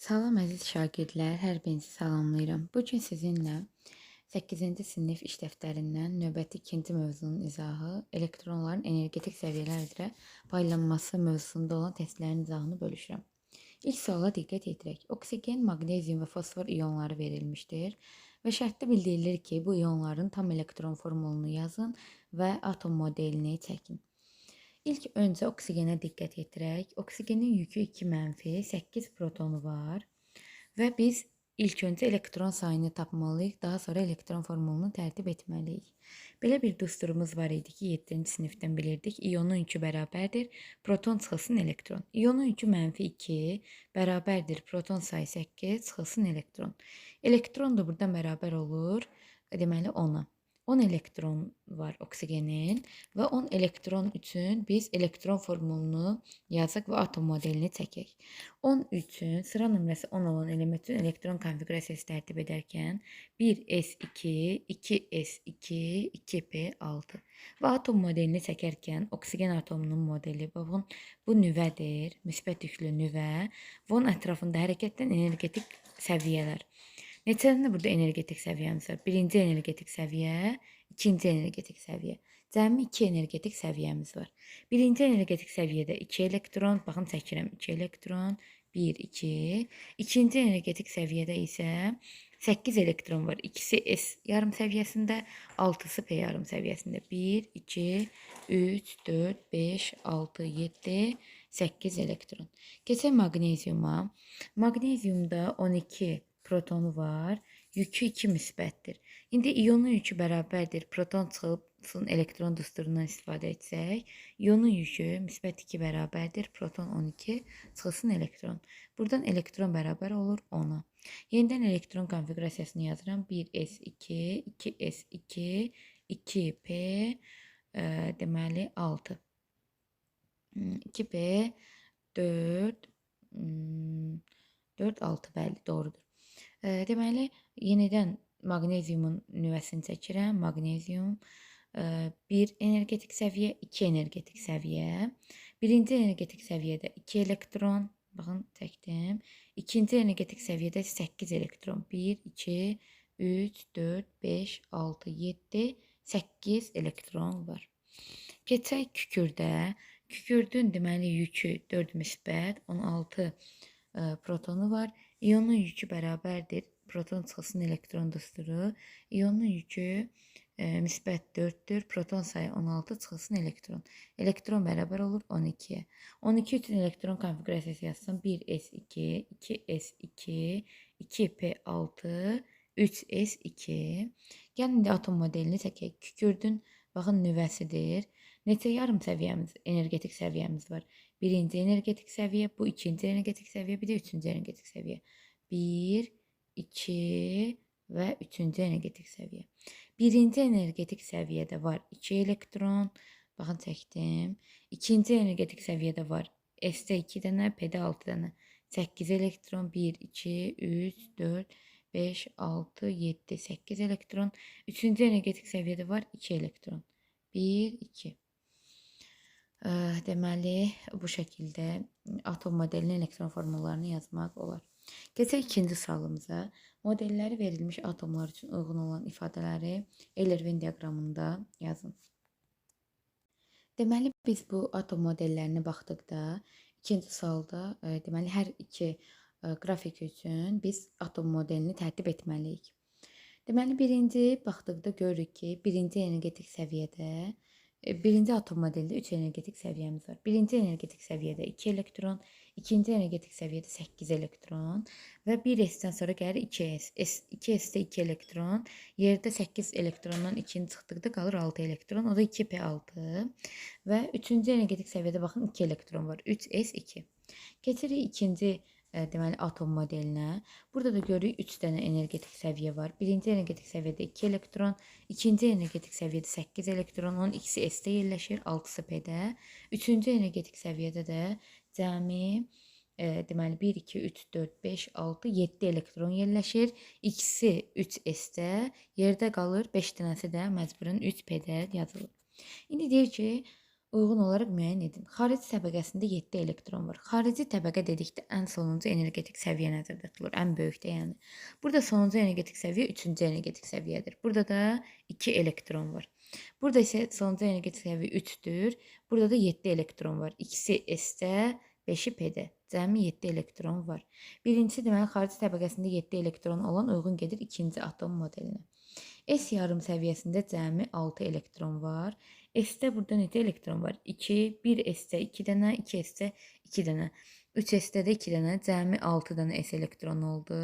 Salam əziz şagirdlər, hər birinizi salamlayıram. Bu gün sizinlə 8-ci sinif iş dəftərindən növbəti ikinci mövzunun izahı, elektronların energetik səviyyələr üzrə paylanması mövzusunda olan testlərin izahını bölüşürəm. İlk suala diqqət yetirək. Oksigen, maqnezium və fosfor iyonları verilmişdir və şərtdə bildirilir ki, bu iyonların tam elektron formulunu yazın və atom modelini çəkin. İlk öncə oksigenə diqqət yetirək. Oksigenin yükü 2 mənfi, 8 protonu var və biz ilk öncə elektron sayını tapmalıyıq, daha sonra elektron formulunu tərtib etməliyik. Belə bir düsturumuz var idi ki, 7-ci sinifdən bilirdik. İyonun yükü bərabərdir, proton çıxılsın elektron. İyonun yükü mənfi 2 bərabərdir, proton sayı 8 çıxılsın elektron. Elektron da buradan bərabər olur, deməli 10-a. 10 elektron var oksigenin və 10 elektron üçün biz elektron formulunu yazaq və atom modelini çəkək. 10 üçün sıra nömrəsi 10 olan element üçün elektron konfiqurasiyası tərtib edərkən 1s2, 2s2, 2p6 və atom modelini çəkərkən oksigen atomunun modeli, baxın, bu nüvədir, müsbət yüklü nüvə və onun ətrafında hərəkət edən energetik səviyyələr. Neçəndə burada energetik səviyyəmiz var? Birinci energetik səviyyə, ikinci energetik səviyyə. Cəmi 2 energetik səviyyəmiz var. Birinci energetik səviyyədə 2 elektron, baxın çəkirəm 2 elektron, 1, 2. İkinci energetik səviyyədə isə 8 elektron var. İkisi S yarım səviyyəsində, 6-sı P yarım səviyyəsində. 1, 2, 3, 4, 5, 6, 7, 8 elektron. Keçək maqneziuma. Maqneziumda 12 protonu var, yükü 2 müsbətdir. İndi iyonun yükü bərabərdir, proton çıxılsın elektron düsturundan istifadə etsək, iyonun yükü müsbət 2 bərabərdir, proton 12 çıxılsın elektron. Buradan elektron bərabər olur 10-a. Yenidən elektron konfiqurasiyasını yazıram. 1s2, 2s2, 2p, deməli 6. 2p, 4, 4, 6, bəli, doğrudur. Deməli, yenidən maqneziumun nüvəsini çəkirəm. Maqnezium 1 energetik səviyyə, 2 energetik səviyyə. Birinci energetik səviyyədə 2 elektron, baxın çəkdim. İkinci energetik səviyyədə 8 elektron. 1, 2, 3, 4, 5, 6, 7, 8 elektron var. Keçək kükürdə. Kükürdün deməli yükü 4 müsbət, 16 protonu var. İyonun yükü bərabərdir, proton çıxılsın elektron düsturu. İyonun yükü müsbət 4-dür, proton sayı 16, çıxılsın elektron. Elektron bərabər olur 12-yə. 12 üçün elektron konfiqurasiyası yazsam 1s2, 2s2, 2p6, 3s2. Gəlin indi atom modelini çəkək. Kükürdün baxın nüvəsidir. Neçə yarım səviyyəmiz, energetik səviyyəmiz var? Birinci energetik səviyyə, bu ikinci energetik səviyyə, bir də üçüncü energetik səviyyə. 1, 2 və üçüncü energetik səviyyə. Birinci energetik səviyyədə var 2 elektron, baxın çəkdim. İkinci energetik səviyyədə var S-də 2 dənə, P-də 6 dənə. 8 elektron, 1, 2, 3, 4, 5, 6, 7, 8 elektron. Üçüncü energetik səviyyədə var 2 elektron. 1, 2. Deməli, bu şəkildə atom modelinin elektron formullarını yazmaq olar. Keçək ikinci sualımıza. Modelləri verilmiş atomlar üçün uyğun olan ifadələri Euler-Venn diaqramında yazın. Deməli, biz bu atom modellərinə baxdıqda, ikinci sualda, deməli, hər iki qrafik üçün biz atom modelini tərtib etməliyik. Deməli, birinci baxdıqda görürük ki, birinci energetik səviyyədə, birinci atom modelində 3 energetik səviyyəmiz var. Birinci energetik səviyyədə 2 elektron, ikinci energetik səviyyədə 8 elektron və 1s-dən sonra gəlir 2s. 2s-də 2 elektron, yerdə 8 elektrondan 2-ni çıxdıqda qalır 6 elektron, o da 2p6 və üçüncü energetik səviyyədə baxın 2 elektron var, 3s2. Keçirik ikinci deməli atom modelinə. Burada da görürük 3 dənə energetik səviyyə var. Birinci energetik səviyyədə 2 elektron, ikinci energetik səviyyədə 8 elektron, onun ikisi S-də yerləşir, 6-sı P-də. Üçüncü energetik səviyyədə də cəmi deməli 1, 2, 3, 4, 5, 6, 7 elektron yerləşir. İkisi 3 S-də, yerdə qalır 5 dənəsi də məcburən 3 P-də yazılır. İndi deyir ki, uyğun olaraq müəyyən edin. Xarici təbəqəsində 7 elektron var. Xarici təbəqə dedikdə ən sonuncu energetik səviyyə nəzərdə tutulur. Ən böyükdə yəni. Burada sonuncu energetik səviyyə 3-cü energetik səviyyədir. Burada da 2 elektron var. Burada isə sonuncu energetik səviyyə 3-dür. Burada da 7 elektron var. İkisi S-də, 5-i P-də. Cəmi 7 elektron var. Birincisi deməli xarici təbəqəsində 7 elektron olan uyğun gedir ikinci atom modelinə. S yarım səviyyəsində cəmi 6 elektron var. S-də burada neçə elektron var? 2, 1 S-də 2 dənə, 2 S-də 2 dənə. 3 S-də də 2 dənə, cəmi 6 dənə S elektron oldu.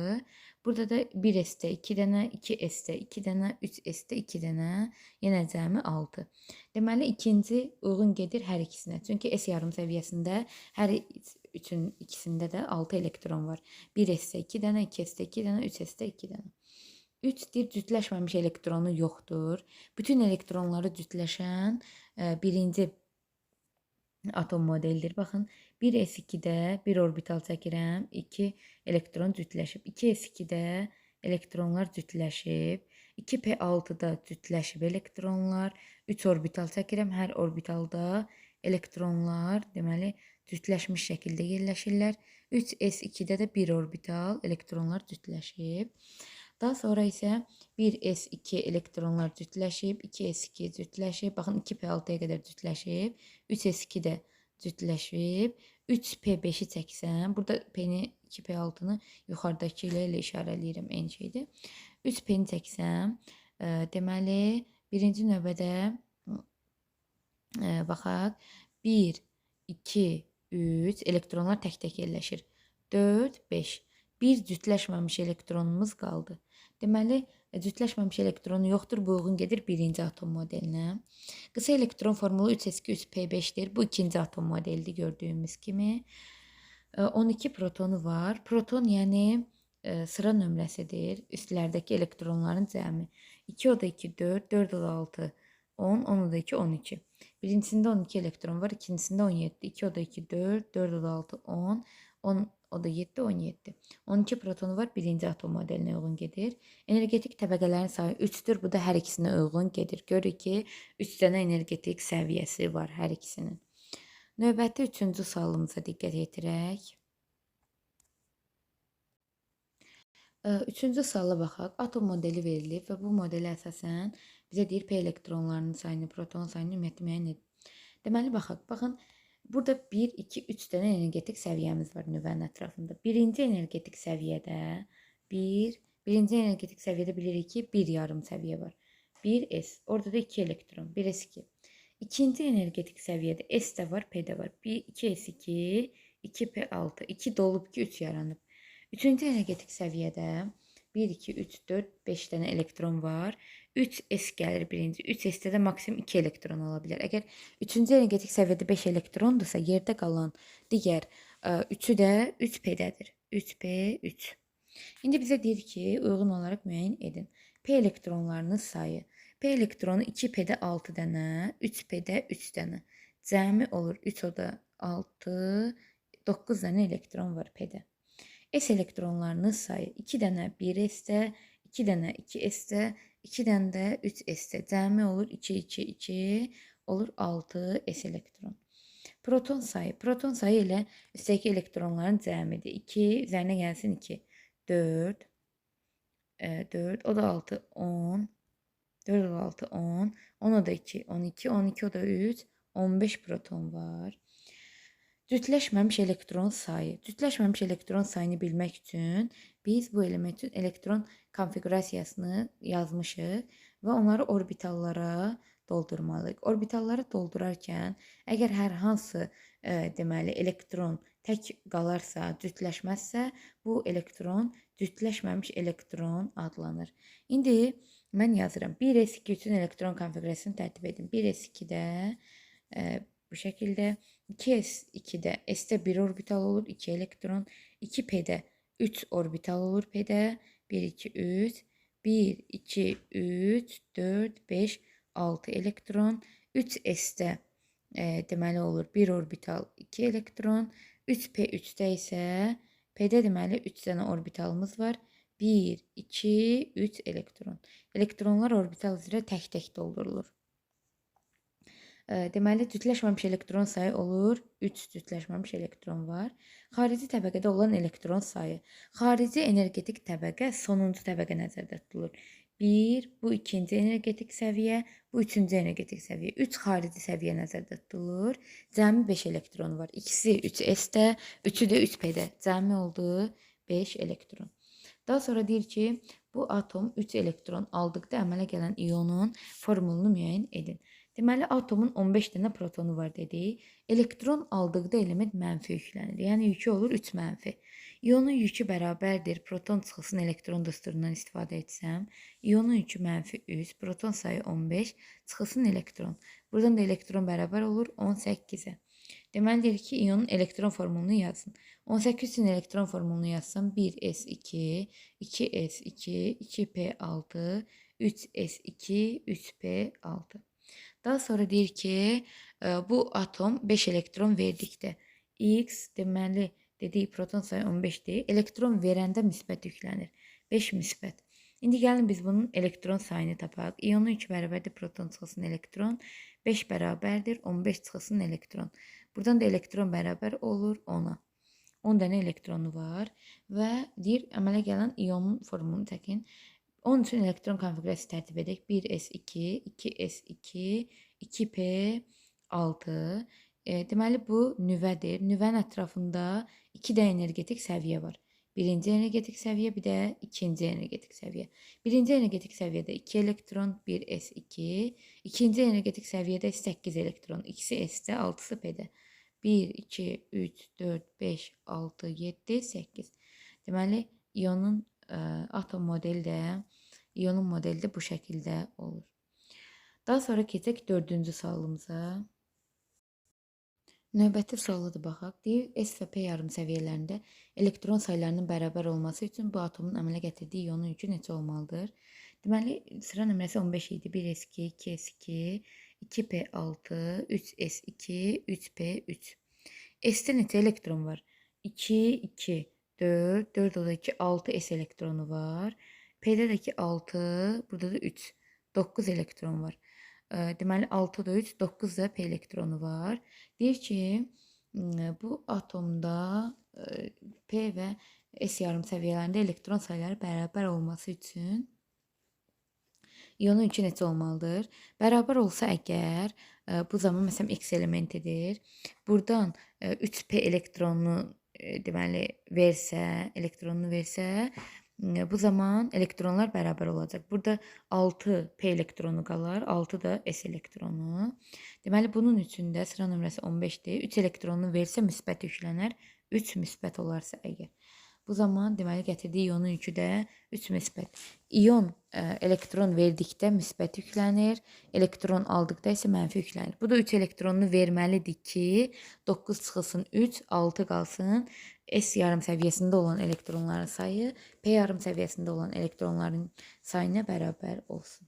Burada da 1 S-də 2 dənə, 2 S-də 2 dənə, 3 S-də 2 dənə, yenə cəmi 6. Deməli, ikinci uyğun gedir hər ikisinə. Çünki S yarım səviyyəsində hər üçün ikisində də 6 elektron var. 1 S-də 2 dənə, 2 S-də 2 dənə, 3 S-də 2 dənə. 3 dir cütləşməmiş elektronu yoxdur. Bütün elektronları cütləşən birinci atom modelidir. Baxın, 1s2-də bir orbital çəkirəm, 2 elektron cütləşib. 2s2-də elektronlar cütləşib. 2p6-da cütləşib elektronlar. 3 orbital çəkirəm, hər orbitalda elektronlar deməli cütləşmiş şəkildə yerləşirlər. 3s2-də də bir orbital elektronlar cütləşib. Daha sonra isə 1s2 elektronlar cütləşib, 2s2 cütləşib, baxın 2p6-ya qədər cütləşib, 3s2 də cütləşib, 3p5-i çəksəm, burada p-ni 2p6-nı yuxarıdakı ilə işarələyirəm, eyni şeydir. 3p-ni çəksəm, deməli, birinci növbədə baxaq, 1, 2, 3 elektronlar tək-tək yerləşir, 4, 5. Bir cütləşməmiş elektronumuz qaldı. Deməli, cütləşməmiş elektronu yoxdur, bu uyğun gedir birinci atom modelinə. Qısa elektron formulu 3s2 3p5-dir. Bu ikinci atom modelidir gördüyümüz kimi. 12 protonu var. Proton yəni sıra nömrəsidir. Üstlərdəki elektronların cəmi. 2 o da 2, 4, 4 o da 6, 10, 10 o da 2, 12. Birincisində 12 elektron var, ikincisində 17, 2 o da 2, 4, 4 o da 6, 10, 10 o da 7, 17. 12 protonu var, birinci atom modelinə uyğun gedir. Energetik təbəqələrin sayı 3-dür. Bu da hər ikisinə uyğun gedir. Görürük ki, 3 dənə energetik səviyyəsi var hər ikisinin. Növbəti 3-cü sualımıza diqqət yetirək. 3-cü suala baxaq. Atom modeli verilib və bu modelə əsasən bizə deyir P elektronlarının sayını, proton sayını ümumiyyətlə müəyyən edin. Deməli, baxaq. Baxın, burada 1, 2, 3 dənə energetik səviyyəmiz var nüvənin ətrafında. Birinci energetik səviyyədə bilirik ki, 1 yarım səviyyə var. 1s, orada da 2 elektron, 1s2. İkinci energetik səviyyədə s də var, p də var. 2s2, 2p6, 2 dolub ki, 3 yaranıb. Üçüncü energetik səviyyədə 1, 2, 3, 4, 5 dənə elektron var. 3s gəlir birinci. 3s-də də maksimum 2 elektron ola bilər. Əgər üçüncü energetik səviyyədə 5 elektrondirsə, yerdə qalan digər 3-ü də 3p-dədir. 3p3. İndi bizə deyir ki, uyğun olaraq müəyyən edin. P elektronlarının sayı. P elektronu 2p-də 6 dənə, 3p-də 3 dənə. Cəmi olur 3 o da 6, 9 dənə elektron var p-də. S elektronlarının sayı 2 dənə 1s-də, 2 dənə 2s-də, 2 dənə də 3s-də. Cəmi olur 2, 2, 2, olur 6 s elektron. Proton sayı. Proton sayı ilə üstəki elektronların cəmidir. 2, üzərinə gəlsin 2. 4, 4, o da 6, 10, 4 o da 6, 10, 10 o da 2, 12, 12 o da 3, 15 proton var. Cütləşməmiş elektron sayı. Cütləşməmiş elektron sayını bilmək üçün biz bu elementin elektron konfigurasiyasını yazmışıq və onları orbitallara doldurmalıyıq. Orbitalları doldurarkən əgər hər hansı deməli elektron tək qalarsa, cütləşməzsə, bu elektron cütləşməmiş elektron adlanır. İndi mən yazıram. 1s2 üçün elektron konfigurasiyasını tərtib edin. 1s2-də bu şəkildə 2s2-də s-də 1 orbital olur, 2 elektron, 2p-də 3 orbital olur p-də, 1, 2, 3, 1, 2, 3, 4, 5, 6 elektron, 3s-də deməli olur 1 orbital, 2 elektron, 3p3-də isə p-də deməli 3 dənə orbitalımız var, 1, 2, 3 elektron. Elektronlar orbital üzrə tək-tək doldurulur. Deməli, cütləşməmiş elektron sayı olur 3 cütləşməmiş elektron var. Xarici təbəqədə olan elektron sayı. Xarici energetik təbəqə sonuncu təbəqə nəzərdə tutulur. 1, bu ikinci energetik səviyyə, bu üçüncü energetik səviyyə. 3 xarici səviyyə nəzərdə tutulur. Cəmi 5 elektron var. İkisi 3s-də, üçü də 3p-də. Cəmi oldu 5 elektron. Daha sonra deyir ki, bu atom 3 elektron aldıqda əmələ gələn ionun formulunu müəyyən edin. Deməli, atomun 15 dənə protonu var dedik. Elektron aldıqda element mənfi yüklənir. Yəni, yükü olur 3 mənfi. İonun yükü bərabərdir. Proton çıxılsın elektron düsturundan istifadə etsəm. İonun yükü mənfi 3, proton sayı 15, çıxılsın elektron. Buradan da elektron bərabər olur 18-ə. Deməli, deyir ki, ionun elektron formulunu yazın. 18 üçün elektron formulunu yazsam 1s2, 2s2, 2p6, 3s2, 3p6. Daha sonra deyir ki, bu atom 5 elektron verdikdə x deməli dediyi proton sayı 15-dir. Elektron verəndə müsbət yüklənir. 5 müsbət. İndi gəlin biz bunun elektron sayını tapaq. İonun 2 bərabərdir proton çıxılsın elektron. 5 bərabərdir 15 çıxılsın elektron. Buradan da elektron bərabər olur 10-a. 10 dənə elektronu var və deyir əmələ gələn ionun formulunu çəkin. Onun üçün elektron konfigurasiyası tərtib edək. 1s2, 2s2, 2p6. Deməli, bu nüvədir. Nüvənin ətrafında 2 də energetik səviyyə var. Birinci energetik səviyyə, bir də ikinci energetik səviyyə. Birinci energetik səviyyədə 2 elektron, 1s2. İkinci energetik səviyyədə 8 elektron, ikisi s-də, 6-sı p-də. 1, 2, 3, 4, 5, 6, 7, 8. Deməli, ionun atom modeli də, ionun modeli də bu şəkildə olur. Daha sonra keçək 4-cü sualımıza. Növbəti suala da baxaq. Deyir, S və P yarım səviyyələrində elektron sayılarının bərabər olması üçün bu atomun əmələ gətirdiyi ionun yükü neçə olmalıdır? Deməli, sıra nömrəsi 15 idi. 1s2, 2s2, 2p6, 3s2, 3p3. S-də neçə elektron var? 2, 2, 4, 4 o da 2, 6 S elektronu var. P'də də ki 6, burada da 3, 9 elektron var. Deməli 6 da 3, 9 da P elektronu var. Deyir ki, bu atomda P və S yarım səviyyələrində elektron sayıları bərabər olması üçün ionun yükü neçə olmalıdır? Bərabər olsa əgər, bu zaman məsələn X elementidir. Buradan 3P elektronunu deməli elektronunu versə, bu zaman elektronlar bərabər olacaq. Burada 6P elektronu qalar, 6 da S elektronu. Deməli, bunun üçün də sıra nömrəsi 15-dir. 3 elektronunu versə müsbət yüklənər, 3 müsbət olarsa əgər. Bu zaman deməli gətirdiyi ionun yükü də 3 müsbət. İon elektron verdikdə müsbət yüklənir, elektron aldıqda isə mənfi yüklənir. Bu da 3 elektronunu verməlidir ki, 9 çıxılsın 3, 6 qalsın. S yarım səviyyəsində olan elektronların sayı P yarım səviyyəsində olan elektronların sayına bərabər olsun.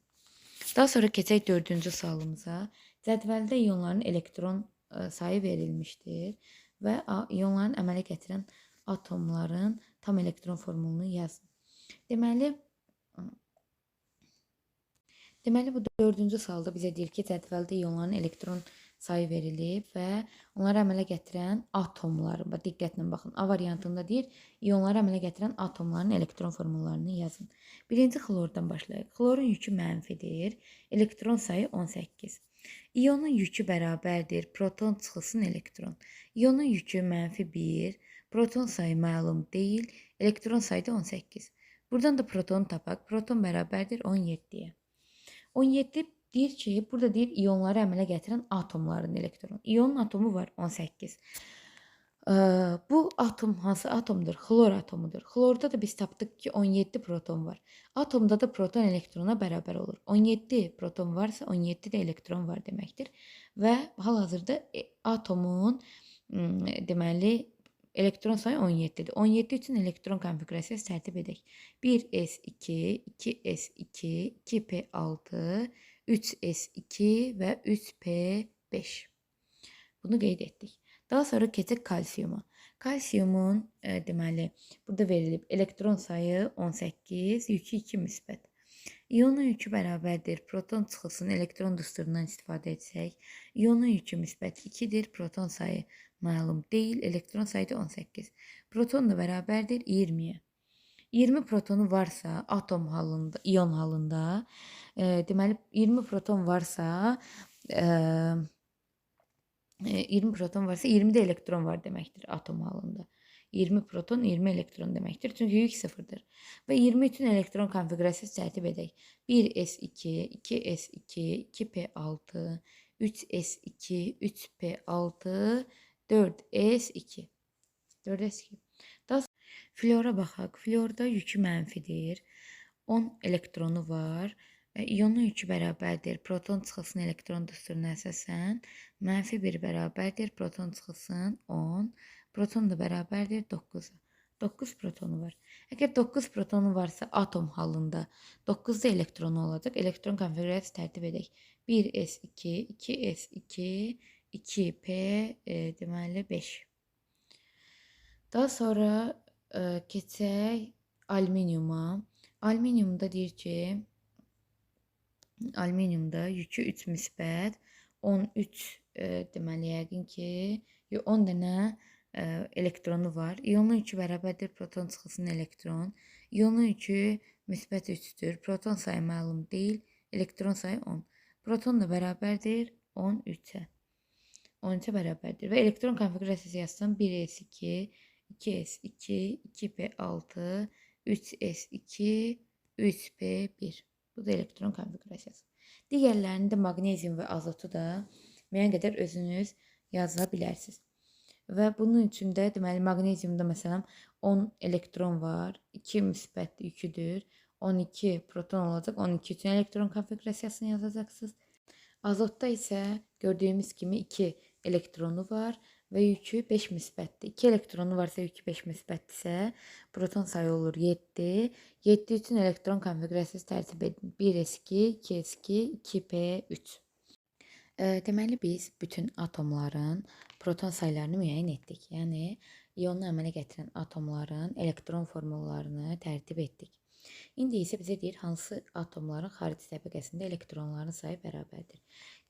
Daha sonra keçək 4-cü sualımıza. Cədvəldə ionların elektron sayı verilmişdir və ionların əmələ gətirən atomların tam elektron formulunu yazın. Deməli, bu 4-cü sualda bizə deyir ki, cədvəldə ionların elektron sayı verilib və onları əmələ gətirən atomları, diqqətlə baxın, A variantında deyir, ionları əmələ gətirən atomların elektron formullarını yazın. Birinci xlordan başlayaq. Xlorun yükü mənfidir, elektron sayı 18. İonun yükü bərabərdir, proton çıxılsın elektron. İonun yükü mənfi 1, proton sayı məlum deyil, elektron sayı da 18. Buradan da protonu tapaq. Proton bərabərdir 17-yə. 17 deyir ki, burada deyir ionları əmələ gətirən atomların elektronu. İonun atomu var 18. Bu atom hansı atomdur? Xlor atomudur. Xlorda da biz tapdıq ki 17 proton var. Atomda da proton elektrona bərabər olur. 17 proton varsa 17 də elektron var deməkdir. Və hal-hazırda atomun deməli elektron sayı 17-dir. 17 üçün elektron konfigurasiyası tərtib edək. 1s2, 2s2, 2p6, 3s2 və 3p5. Bunu qeyd etdik. Daha sonra keçək kalsiyuma. Kalsiyumun deməli burada verilib elektron sayı 18, yükü 2 müsbət. İyonun yükü bərabərdir. Proton çıxılsın elektron düsturundan istifadə etsək. İyonun yükü müsbət 2-dir. Proton sayı məlum deyil. Elektron sayı da 18. Proton da bərabərdir 20-yə. 20 protonu varsa atom halında, iyon halında, deməli 20 proton varsa, 20 proton varsa 20 de elektron var deməkdir atom halında. 20 proton, 20 elektron deməkdir. Çünki yük sıfırdır. Və 20 üçün elektron konfiqurasiyası tərtib edək. 1s2, 2s2, 2p6, 3s2, 3p6, 4s2. 4s2. Daha flora baxaq. Florda yükü mənfidir. 10 elektronu var. İyonun yükü bərabərdir. Proton çıxılsın elektron düsturuna əsasən. -1 bərabərdir. Proton çıxılsın 10. Proton da bərabərdir 9-a. 9 protonu var. Əgər 9 protonu varsa atom halında 9 da elektronu olacaq. Elektron konfiqurasiyası tərtib edək. 1s2, 2s2, 2p, deməli 5. Daha sonra keçək alüminiuma. Alüminiumda deyir ki, alüminiumda yükü 3 müsbət, 13 deməli yəqin ki, 10 dənə elektronu var. İyonun yükü bərabərdir, proton çıxılsın elektron. İyonun yükü müsbət 3-dür. Proton sayı məlum deyil, elektron sayı 10. Proton da bərabərdir 13-ə. 13-ə bərabərdir. Və elektron konfiqurasiyası yazsam 1s2, 2s2, 2p6, 3s2, 3p1. Bu da elektron konfiqurasiyası. Digərlərini də maqnezium və azotu da müəyyən qədər özünüz yaza bilərsiniz. Və bunun üçün də deməli maqneziumda məsələn 10 elektron var, 2 müsbət yüküdür. 12 proton olacaq. 12 üçün elektron konfiqurasiyasını yazacaqsınız. Azotda isə gördüyümüz kimi 2 elektronu var və yükü 5 müsbətdir. 2 elektronu varsa yükü 5 müsbətdirsə, proton sayı olur 7. 7 üçün elektron konfiqurasiyası tərtib edin. 1s2, 2s2, 2p3. Deməli biz bütün atomların proton saylarını müəyyən etdik. Yəni iyonu əmələ gətirən atomların elektron formullarını tərtib etdik. İndi isə bizə deyir hansı atomların xarici təbəqəsində elektronların sayı bərabərdir.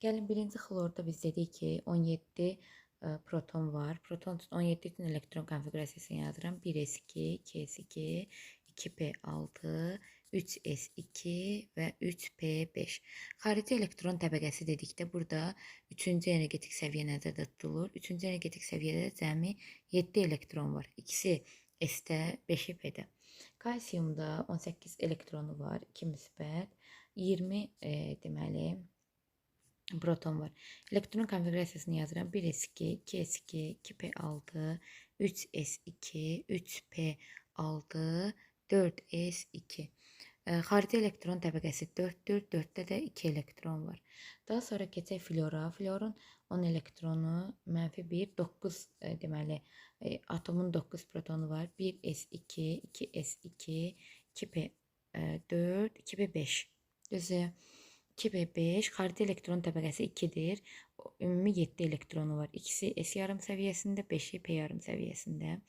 Gəlin birinci xlorda biz dedik ki 17 proton var. Proton üçün 17 üçün elektron konfiqurasiyasını yazıram. 1s2, 2s2, 2p6, 3s2 və 3p5. Xarici elektron təbəqəsi dedikdə burada 3-cü energetik səviyyə nəzərdə tutulur. 3-cü energetik səviyyədə cəmi 7 elektron var. İkisi S-də, 5-i P-də. Kalsiyumda 18 elektronu var, 2 müsbət, 20 deməli proton var. Elektron konfiqurasiyasını yazıram. 1s2, 2s2, 2p6, 3s2, 3p6, 4s2. Xarici elektron təbəqəsi 4-dür. 4-də də 2 elektron var. Daha sonra keçək flora. Florun 10 elektronu, -1, 9 deməli atomun 9 protonu var. 1s2, 2s2, 2p4, 2p5. Düzdür. 2p5 xarici elektron təbəqəsi 2-dir. Ümumi 7 elektronu var. İkisi S yarım səviyyəsində, 5-i P yarım səviyyəsində.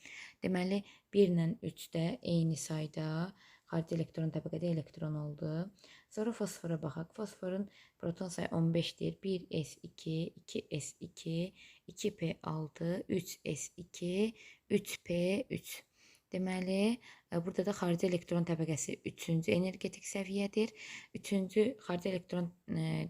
Deməli 1 ilə 3-də eyni sayda xarici elektron təbəqədə elektron oldu. Sonra fosfora baxaq. Fosforun proton sayı 15-dir. 1s2, 2s2, 2p6, 3s2, 3p3. Deməli, burada da xarici elektron təbəqəsi 3-cü energetik səviyyədir. 3-cü xarici elektron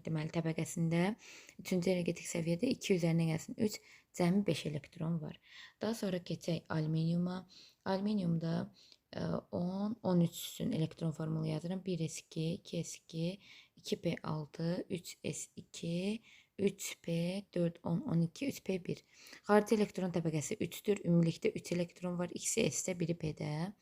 deməli təbəqəsində 3-cü energetik səviyyədə 2 üzərinə gəlsin 3, cəmi 5 elektron var. Daha sonra keçək alüminiuma. Alüminiumda 10, 13 üçün elektron formulu yazıram. 1s2, 2s2, 2p6, 3s2, 3p4, 10, 12, 3p1. Xarici elektron təbəqəsi 3-dür. Ümumilikdə 3 elektron var. İkisi S-də, biri P-də.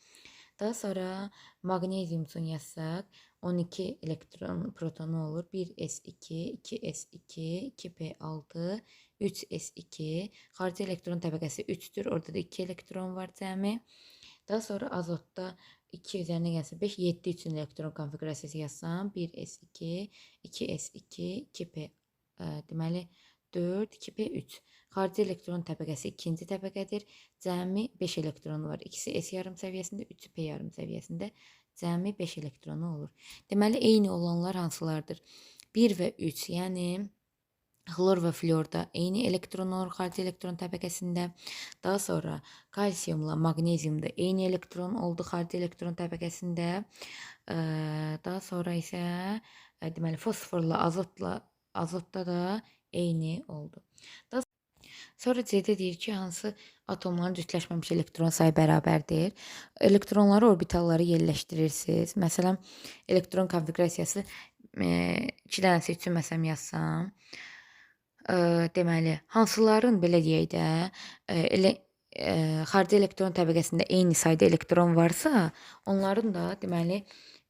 Daha sonra maqnezium üçün yazsaq 12 elektron protonu olur. 1s2, 2s2, 2p6, 3s2. Xarici elektron təbəqəsi 3-dür. Orada da 2 elektron var cəmi. Daha sonra azotda 2 üzərinə gəlsə 5, 7 üçün elektron konfiqurasiyası yazsam 1s2, 2s2, 2p deməli 4, 2p3. Xarici elektron təbəqəsi ikinci təbəqədir. Cəmi 5 elektronu var. İkisi S yarım səviyyəsində, 3-ü P yarım səviyyəsində. cəmi 5 elektronu olur. Deməli, eyni olanlar hansılardır? 1 və 3, yəni xlor və florda eyni elektron olur xarici elektron təbəqəsində. Daha sonra kalsiyumla maqneziumda eyni elektron oldu xarici elektron təbəqəsində. Daha sonra isə deməli fosforla azotda da eyni oldu. Sonra C-də deyir ki, hansı atomların cütləşməmiş elektron sayı bərabərdir. Elektronları orbitallara yerləşdirirsiniz. Məsələn, elektron konfiqrasiyası 2 dənə seçməsəm yazsam, deməli, hansıların belə deyək də, xarici elektron təbəqəsində eyni sayda elektron varsa, onların da deməli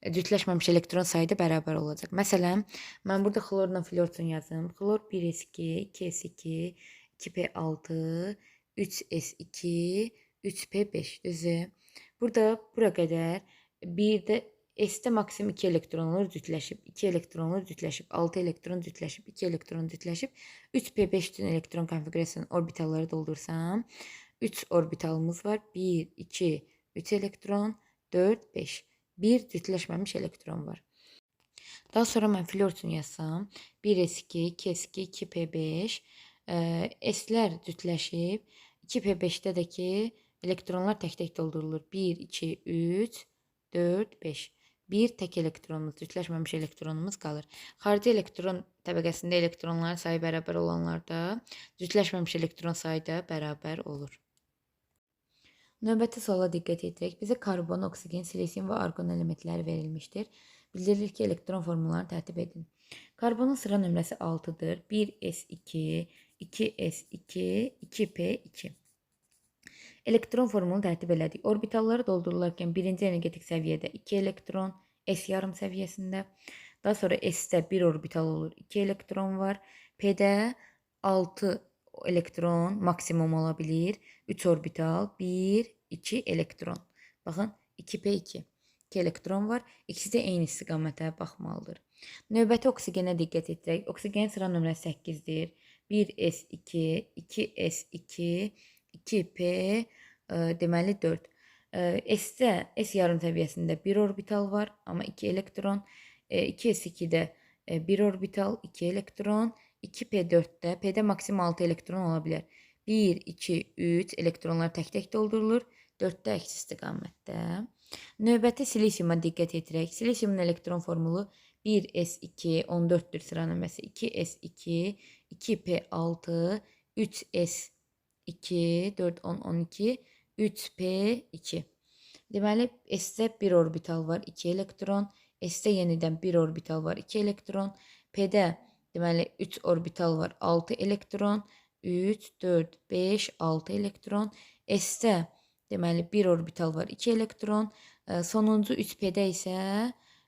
cütləşməmiş elektron sayı da bərabər olacaq. Məsələn, mən burada xlorla flor üçün yazım. Xlor 1s2, 2s2, 2p6, 3s2, 3p5 düzü. Burada bura qədər bir də S-də maksimum 2 elektronlar cütləşib, 2 elektronlar cütləşib, 6 elektron cütləşib, 2 elektron cütləşib, 3p5 üçün elektron konfiqrasiyasının orbitalları doldursam, 3 orbitalımız var. 1, 2, 3 elektron, 4, 5. Bir cütləşməmiş elektron var. Daha sonra mən flor üçün yazsam, 1s2, 2s2, 2p5, S-lər cütləşib, 2p5-də də ki, elektronlar tək-tək doldurulur. 1, 2, 3, 4, 5. Bir tək elektronumuz, cütləşməmiş elektronumuz qalır. Xarici elektron təbəqəsində elektronların sayı bərabər olanlarda cütləşməmiş elektron sayı da bərabər olur. Növbəti suala diqqət edirək. Bizə karbon, oksigen, silisium və arqon elementləri verilmişdir. Bildirilir ki, elektron formullarını tərtib edin. Karbonun sıra nömrəsi 6-dır. 1s2, 2s2, 2p2. Elektron formulunu tərtib elədik. Orbitalları doldurularkən birinci energetik səviyyədə 2 elektron, S yarım səviyyəsində. Daha sonra S-də 1 orbital olur, 2 elektron var. P-də 6 elektron maksimum ola bilir. 3 orbital, 1, 2 elektron. Baxın, 2p2. 2 elektron var. İkisi də eyni istiqamətə baxmalıdır. Növbəti oksigenə diqqət edək. Oksigenin sıra nömrəsi 8-dir. 1s2, 2s2, 2p, deməli 4. S-də S yarım səviyyəsində 1 orbital var, amma 2 elektron. 2s2-də 1 orbital, 2 elektron. 2p4-də P-də maksimum 6 elektron ola bilər. 1, 2, 3 elektronlar tək-tək doldurulur. 4-də əks istiqamətdə. Növbəti silisiuma diqqət edirək. Silisiumun elektron formulu 1s2, 14-dür sıra nömrəsi. 2s2, 2p6, 3s2, 4, 10, 12, 3p2. Deməli, S-də 1 orbital var, 2 elektron. S-də yenidən 1 orbital var, 2 elektron. P-də deməli 3 orbital var, 6 elektron. 3, 4, 5, 6 elektron. S-də deməli 1 orbital var, 2 elektron. Sonuncu 3p-də isə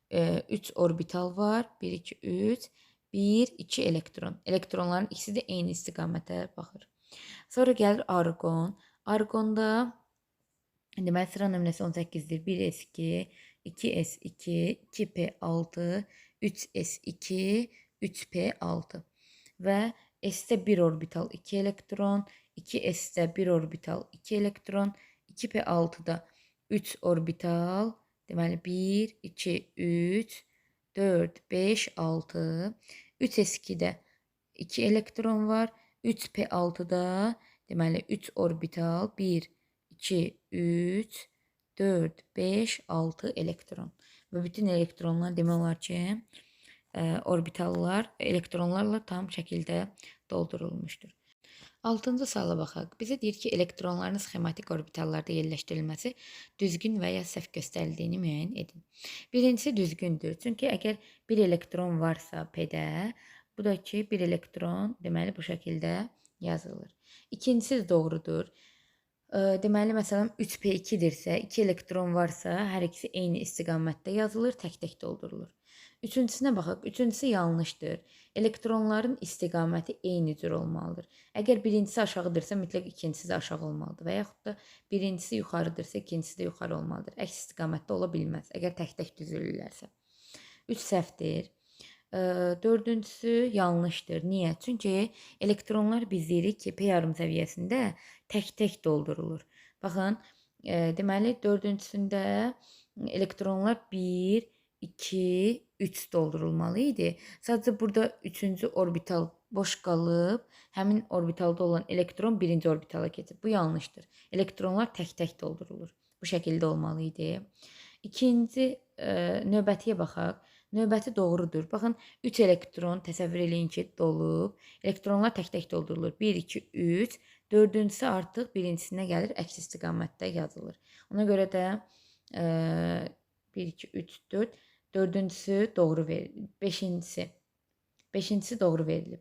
3 orbital var, 1, 2, 3, 1, 2 elektron. Elektronların ikisi də eyni istiqamətə baxır. Sonra gəlir arqon. Arqonda deməli sıra nömrəsi 18-dir. 1s2, 2s2, 2p6, 3s2, 3p6 və S-də 1 orbital 2 elektron, 2s-də 1 orbital 2 elektron, 2p6-da 3 orbital, deməli 1, 2, 3, 4, 5, 6, 3s2-də 2 elektron var, 3p6-da deməli 3 orbital, 1, 2, 3, 4, 5, 6 elektron. Və bütün elektronlar demək olar ki, orbitallar elektronlarla tam şəkildə doldurulmuşdur. 6-cı suala baxaq. Bizə deyir ki, elektronların sxematik orbitallarda yerləşdirilməsi düzgün və ya səhv göstərildiyini müəyyən edin. Birincisi düzgündür. Çünki əgər bir elektron varsa P-də, bu da ki, bir elektron deməli bu şəkildə yazılır. İkincisi də doğrudur. Deməli, məsələn, 3p2-dirsə, 2 elektron varsa, hər ikisi eyni istiqamətdə yazılır, tək-tək doldurulur. Üçüncüsünə baxaq. Üçüncüsü yanlışdır. Elektronların istiqaməti eyni cür olmalıdır. Əgər birincisi aşağıdırsa, mütləq ikincisi də aşağı olmalıdır. Və yaxud da birincisi yuxarıdırsa, ikincisi də yuxarı olmalıdır. Əks istiqamətdə ola bilməz, əgər tək-tək düzülürlərsə. 3 səhvdir. Dördüncüsü yanlışdır. Niyə? Çünki elektronlar biz deyirik ki, P yarım səviyyəsində tək-tək doldurulur. Baxın, Deməli, dördüncüsündə elektronlar 1, 2, 3 doldurulmalı idi. Sadəcə burada üçüncü orbital boş qalıb, həmin orbitalda olan elektron birinci orbitala keçir. Bu yanlışdır. Elektronlar tək-tək doldurulur. Bu şəkildə olmalı idi. İkinci növbətiyə baxaq. Növbəti doğrudur. Baxın, 3 elektron təsəvvür eləyin ki, dolub. Elektronlar tək-tək doldurulur. 1, 2, 3. Dördüncüsü artıq birincisinə gəlir, əks istiqamətdə yazılır. Ona görə də 1, 2, 3, 4. Dördüncüsü doğru verilir. Beşincisi doğru verilib.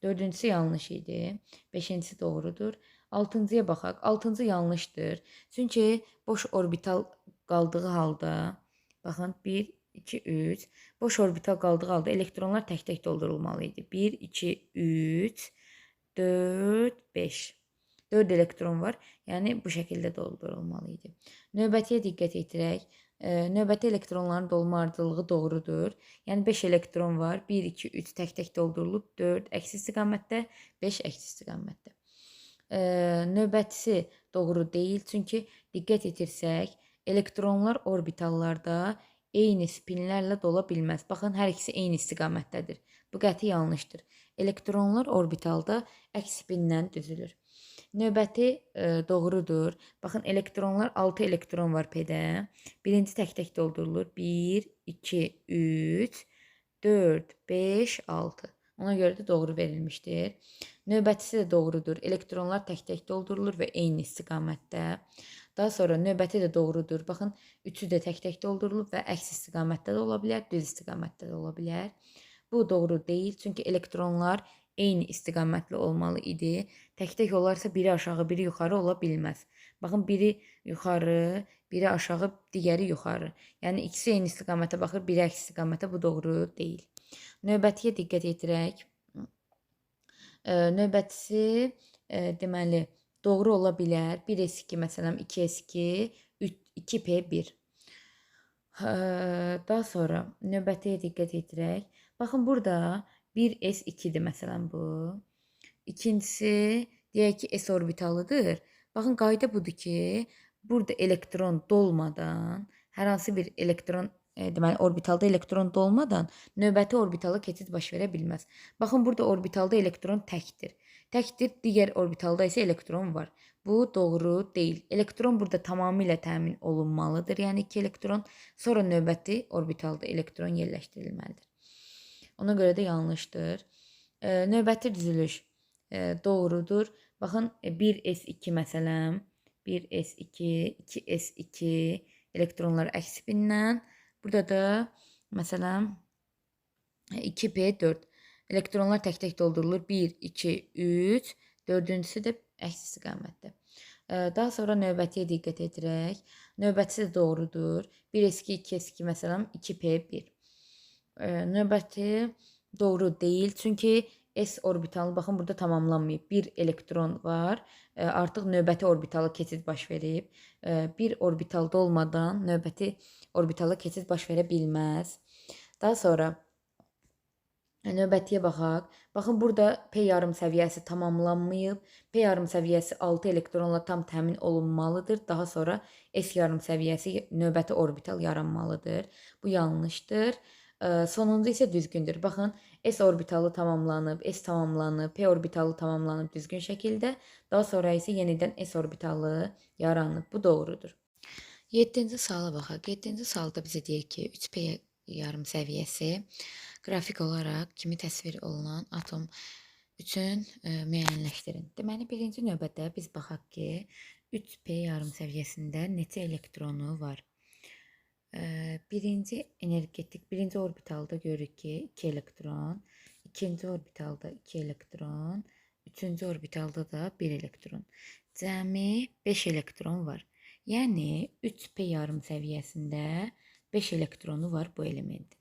Dördüncüsü yanlış idi. Beşincisi doğrudur. Altıncıya baxaq. Altıncı yanlışdır. Çünki boş orbital qaldığı halda, baxın 1, 2, 3. Boş orbital qaldığı halda elektronlar tək-tək doldurulmalı idi. 1, 2, 3, 4, 5. 4 elektron var. Yəni bu şəkildə doldurulmalı idi. Növbətiyə diqqət yetirək. Növbəti elektronların dolma ardıcılığı doğrudur. Yəni 5 elektron var. 1, 2, 3 tək-tək doldurulub. 4 əks istiqamətdə, 5 əks istiqamətdə. Növbətisi doğru deyil. Çünki diqqət yetirsək, elektronlar orbitallarda eyni spinlərlə dola bilməz. Baxın, hər ikisi eyni istiqamətdədir. Bu qəti yanlışdır. Elektronlar orbitalda əks spinlə düzülür. Növbəti doğrudur. Baxın, elektronlar 6 elektron var P-də. Birinci tək-tək doldurulur. 1, 2, 3, 4, 5, 6. Ona görə də doğru verilmişdir. Növbətisi də doğrudur. Elektronlar tək-tək doldurulur və eyni istiqamətdə. Daha sonra növbəti də doğrudur. Baxın, üçü də tək-tək doldurulub və əks istiqamətdə də ola bilər, düz istiqamətdə də ola bilər. Bu doğru deyil, çünki elektronlar eyni istiqamətli olmalı idi. Tək-tək olarsa biri aşağı, biri yuxarı ola bilməz. Baxın, biri yuxarı, biri aşağı, digəri yuxarı. Yəni ikisi eyni istiqamətə baxır, biri əks istiqamətə. Bu doğru deyil. Növbətiyə diqqət yetirək. Növbətisi deməli doğru ola bilər. 1s2 məsələn 2s2, 2p1. Daha sonra növbətiyə diqqət yetirək. Baxın, burada 1s2-dir məsələn bu. İkincisi, deyək ki, s orbitalıdır. Baxın, qayda budur ki, burada elektron dolmadan, hər hansı bir elektron, deməli, orbitalda elektron dolmadan növbəti orbitala keçid baş verə bilməz. Baxın, burada orbitalda elektron təkdir. Təkdir, digər orbitalda isə elektron var. Bu doğru deyil. Elektron burada tamamilə təmin olunmalıdır. Yəni 2 elektron, sonra növbəti orbitalda elektron yerləşdirilməlidir. Ona görə də yanlışdır. Növbəti düzülüş doğrudur. Baxın, 1s2 məsələn, 1s2, 2s2 elektronlar əks spindən. Burada da məsələn 2p4 elektronlar tək-tək doldurulur. 1, 2, 3, dördüncüsü də əks istiqamətdə. Daha sonra növbətiyə diqqət edirək. Növbətisi də doğrudur. 1s2, 2s2 məsələn 2p1. Növbəti doğru deyil. Çünki s orbitalı, baxın, burada tamamlanmayıb. Bir elektron var. Artıq növbəti orbitala keçid baş verib. Bir orbitalda olmadan növbəti orbitala keçid baş verə bilməz. Daha sonra növbətiyə baxaq. Baxın, burada P yarım səviyyəsi tamamlanmayıb. P yarım səviyyəsi 6 elektronla tam təmin olunmalıdır. Daha sonra S yarım səviyyəsi növbəti orbital yaranmalıdır. Bu yanlışdır. Sonuncu isə düzgündür. Baxın, S orbitalı tamamlanıb, S tamamlanıb, P orbitalı tamamlanıb düzgün şəkildə. Daha sonra isə yenidən S orbitalı yaranıb. Bu doğrudur. 7-ci suala baxaq. 7-ci sualda bizə deyir ki, 3P yarım səviyyəsi qrafik olaraq kimi təsvir olunan atom üçün müəyyənləşdirin. Deməli, birinci növbədə biz baxaq ki, 3P yarım səviyyəsində neçə elektronu var? Birinci orbitalda görürük ki 2 elektron, ikinci orbitalda 2 elektron, üçüncü orbitalda da 1 elektron. Cəmi 5 elektron var. Yəni 3p yarım səviyyəsində 5 elektronu var bu elementin.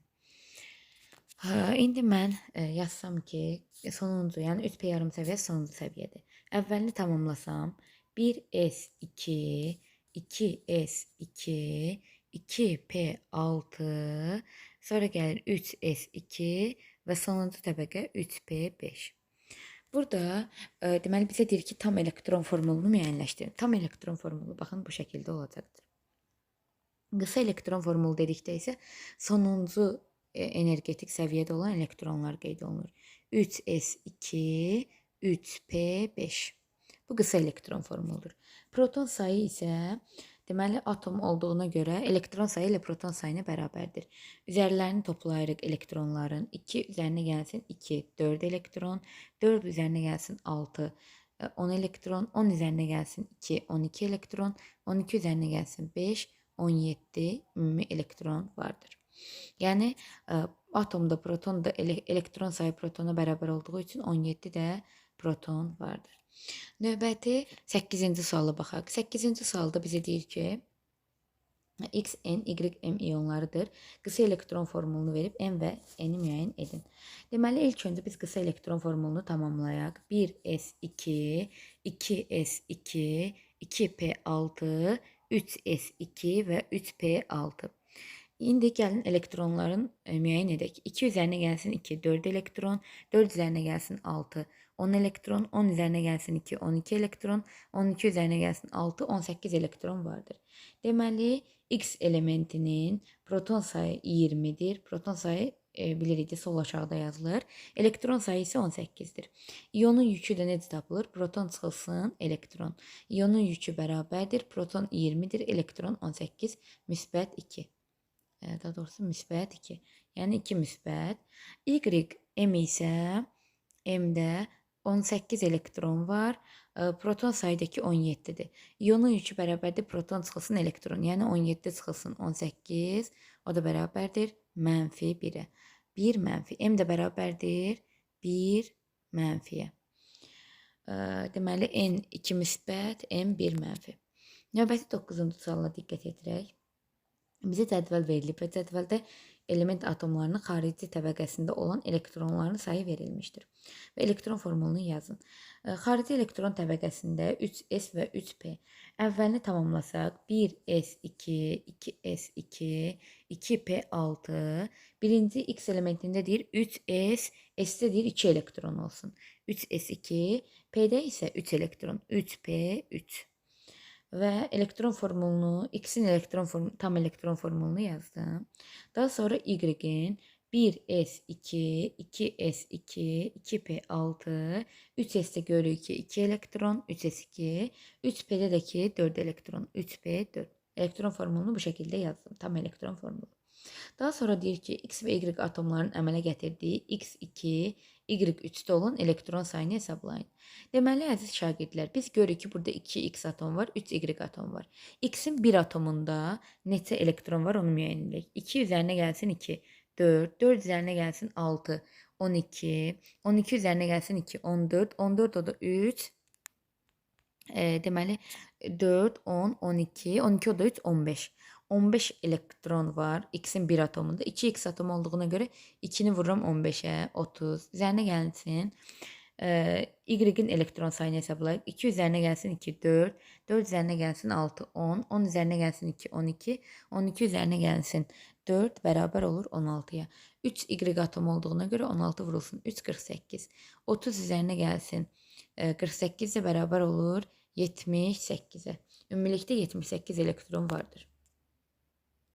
İndi mən yazsam ki, sonuncu, yəni 3p yarım səviyyəsi sonuncu səviyyədir. Əvvəlini tamamlasam 1s2, 2s2, 2p6, sonra gəlir 3s2 və sonuncu təbəqə 3p5. Burada deməli bizə deyir ki, tam elektron formulunu müəyyənləşdirin. Tam elektron formulu baxın bu şəkildə olacaqdır. Qısa elektron formulu dedikdə isə sonuncu energetik səviyyədə olan elektronlar qeyd olunur. 3s2, 3p5. Bu qısa elektron formuludur. Proton sayı isə deməli atom olduğuna görə elektron sayı ilə proton sayına bərabərdir. Üzərlərini toplayırıq elektronların. 2 üzərinə gəlsin 2, 4 elektron. 4 üzərinə gəlsin 6, 10 elektron. 10 üzərinə gəlsin 2, 12 elektron. 12 üzərinə gəlsin 5, 17 ümumi elektron vardır. Yəni atomda proton da elektron sayı protona bərabər olduğu üçün 17 də proton vardır. Növbəti 8-ci suala baxaq. 8-ci sualda bizə deyir ki, X, N, Y, M iyonlarıdır. Qısa elektron formulunu verib M və N-i müəyyən edin. Deməli, ilk öncə biz qısa elektron formulunu tamamlayaq. 1s2, 2s2, 2p6, 3s2 və 3p6. İndi gəlin elektronların müəyyən edək. 2 üzərinə gəlsin 2, 4 elektron, 4 üzərinə gəlsin 6, 10 elektron, 10 üzərinə gəlsin 2, 12 elektron, 12 üzərinə gəlsin 6, 18 elektron vardır. Deməli, X elementinin proton sayı 20-dir. Proton sayı bilirik sol aşağıda yazılır. Elektron sayı isə 18-dir. İyonun yükü də necə tapılır? Proton çıxılsın, elektron. İyonun yükü bərabərdir. Proton 20-dir, elektron 18, müsbət 2. Daha doğrusu müsbət 2. Yəni 2 müsbət. Y, M isə M'də 18 elektron var. Proton sayıdakı 17'dir. İyonun yükü bərabərdir. Proton çıxılsın, elektron. Yəni 17 çıxılsın 18. O da bərabərdir -1'ə. 1 mənfi. M də bərabərdir 1 mənfiyə. Deməli N 2 müsbət, M 1 mənfi. Növbəti 9-cu suala diqqət edirək. Bizə cədvəl verilib və cədvəldə element atomlarının xarici təbəqəsində olan elektronların sayı verilmişdir. Və elektron formulunu yazın. Xarici elektron təbəqəsində 3s və 3p. Əvvəlini tamamlasaq 1s2, 2s2, 2p6. Birinci X elementində deyir 3s, S-də deyir 2 elektron olsun. 3s2, P-də isə 3 elektron, 3p3. Və elektron formulunu, X-in tam elektron formulunu yazdım. Daha sonra Y-in 1s2, 2s2, 2p6, 3s'də görürük ki 2 elektron, 3s2, 3p'də də ki 4 elektron, 3p4. Elektron formulunu bu şəkildə yazdım. Tam elektron formulu. Daha sonra deyir ki, X və Y atomların əmələ gətirdiyi X2, Y3'də olan elektron sayını hesablayın. Deməli, əziz şagirdlər, biz görürük ki, burada 2X atom var, 3Y atom var. X'in bir atomunda neçə elektron var, onu müəyyən edək. 2 üzərinə gəlsin 2, 4, 4 üzərinə gəlsin 6, 12, 12 üzərinə gəlsin 2, 14, 14 o da 3, deməli 4, 10, 12, 12 o da 3, 15. 15 elektron var X'in bir atomunda. 2X atom olduğuna göre 2'ni vururum 15'e, 30. Üzerine gelsin. Y'in elektron sayını hesaplayıp 2 üzerine gelsin 2, 4. 4 üzerine gelsin 6, 10. 10 üzerine gelsin 2, 12. 12 üzerine gelsin 4 beraber olur 16'ya. 3 Y atom olduğuna göre 16 vurulsun. 3, 48. 30 üzerine gelsin 48 de beraber olur 78'e. Ümumilikdə 78 elektron vardır.